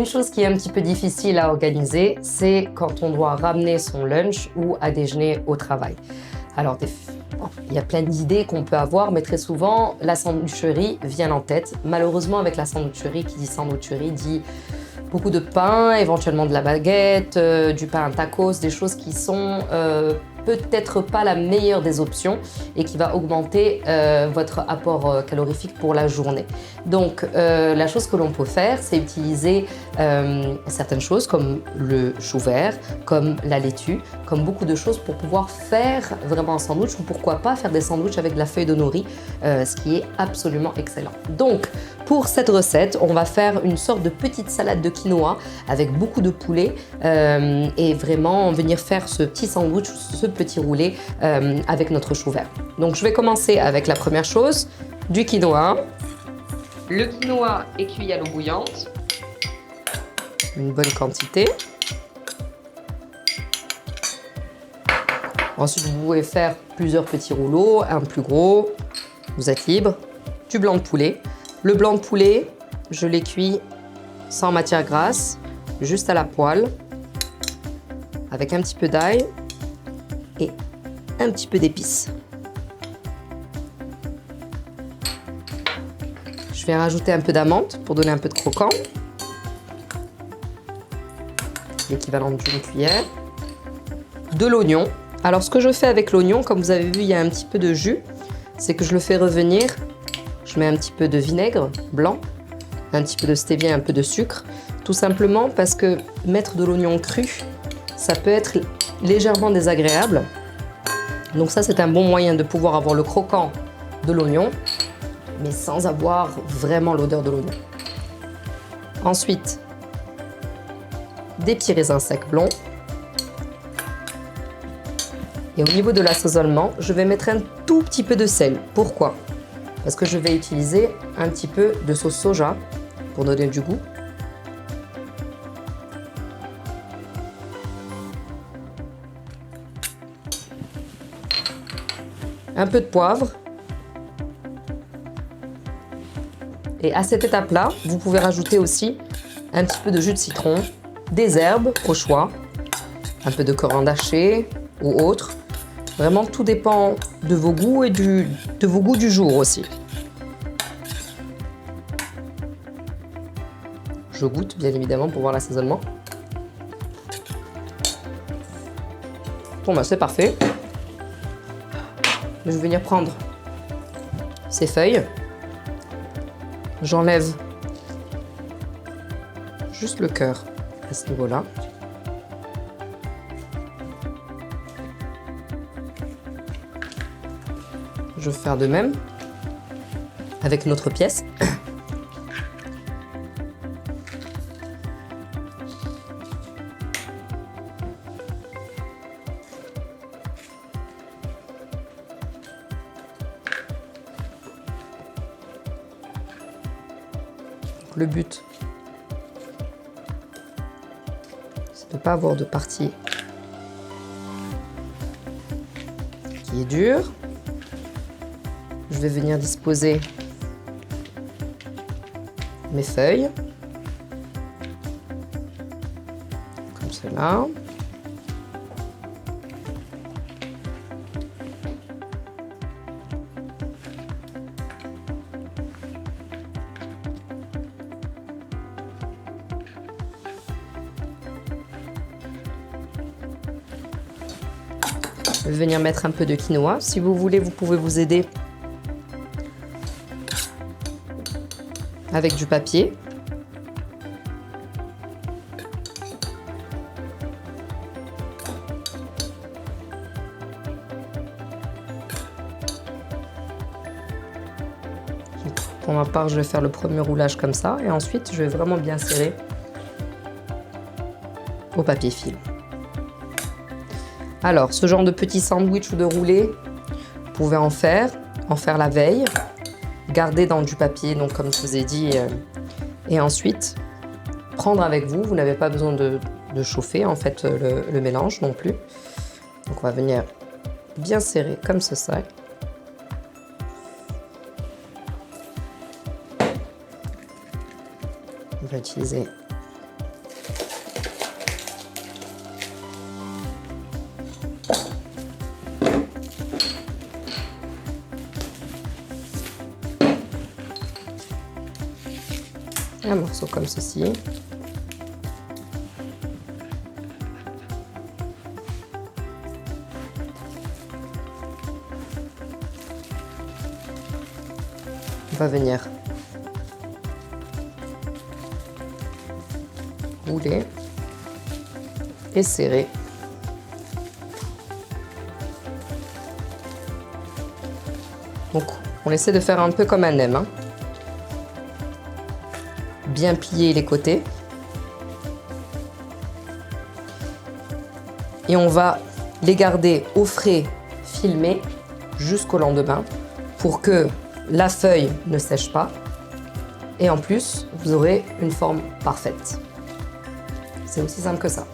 Une chose qui est un petit peu difficile à organiser, c'est quand on doit ramener son lunch ou à déjeuner au travail. Alors, il y a plein d'idées qu'on peut avoir, mais très souvent, la sandwicherie vient en tête. Malheureusement, avec la sandwicherie, qui dit sandwicherie, dit beaucoup de pain, éventuellement de la baguette, du pain à tacos, des choses qui sont peut-être pas la meilleure des options et qui va augmenter votre apport calorifique pour la journée. Donc la chose que l'on peut faire, c'est utiliser certaines choses comme le chou vert, comme la laitue, comme beaucoup de choses pour pouvoir faire vraiment un sandwich ou pourquoi pas faire des sandwichs avec de la feuille de nori, ce qui est absolument excellent. Donc pour cette recette, on va faire une sorte de petite salade de quinoa avec beaucoup de poulet et vraiment venir faire ce petit sandwich, ce petit roulé avec notre chou vert. Donc je vais commencer avec la première chose, du quinoa. Le quinoa est cuit à l'eau bouillante, une bonne quantité. Ensuite, vous pouvez faire plusieurs petits rouleaux, un plus gros, vous êtes libre. Du blanc de poulet. Le blanc de poulet, je l'ai cuit sans matière grasse, juste à la poêle, avec un petit peu d'ail et un petit peu d'épices. Je vais rajouter un peu d'amande pour donner un peu de croquant, l'équivalent d'une cuillère, de l'oignon. Alors ce que je fais avec l'oignon, comme vous avez vu, il y a un petit peu de jus, c'est que je le fais revenir. Je mets un petit peu de vinaigre blanc, un petit peu de stevia, un peu de sucre, tout simplement parce que mettre de l'oignon cru, ça peut être légèrement désagréable. Donc ça, c'est un bon moyen de pouvoir avoir le croquant de l'oignon, mais sans avoir vraiment l'odeur de l'oignon. Ensuite, des petits raisins secs blonds. Et au niveau de l'assaisonnement, je vais mettre un tout petit peu de sel. Pourquoi ? Parce que je vais utiliser un petit peu de sauce soja pour donner du goût. Un peu de poivre. Et à cette étape-là, vous pouvez rajouter aussi un petit peu de jus de citron, des herbes au choix, un peu de coriandre haché ou autre. Vraiment, tout dépend de vos goûts et de vos goûts du jour aussi. Je goûte, bien évidemment, pour voir l'assaisonnement. Bon, bah, c'est parfait. Je vais venir prendre ces feuilles. J'enlève juste le cœur à ce niveau-là. Je vais faire de même avec notre pièce. Le but, c'est de ne pas avoir de partie qui est dure. Je vais venir disposer mes feuilles, comme cela. Je vais venir mettre un peu de quinoa. Si vous voulez, vous pouvez vous aider avec du papier. Pour ma part, je vais faire le premier roulage comme ça et ensuite, je vais vraiment bien serrer au papier film. Alors, ce genre de petit sandwich ou de roulé, vous pouvez en faire la veille, garder dans du papier, donc comme je vous ai dit, et ensuite prendre avec vous. Vous n'avez pas besoin de chauffer en fait le mélange non plus. Donc on va venir bien serrer comme ceci. On va utiliser Un morceau comme ceci. On va venir rouler et serrer. Donc, on essaie de faire un peu comme un M. Hein. Bien plier les côtés. Et on va les garder au frais, filmés, jusqu'au lendemain, pour que la feuille ne sèche pas. Et en plus, vous aurez une forme parfaite. C'est aussi simple que ça.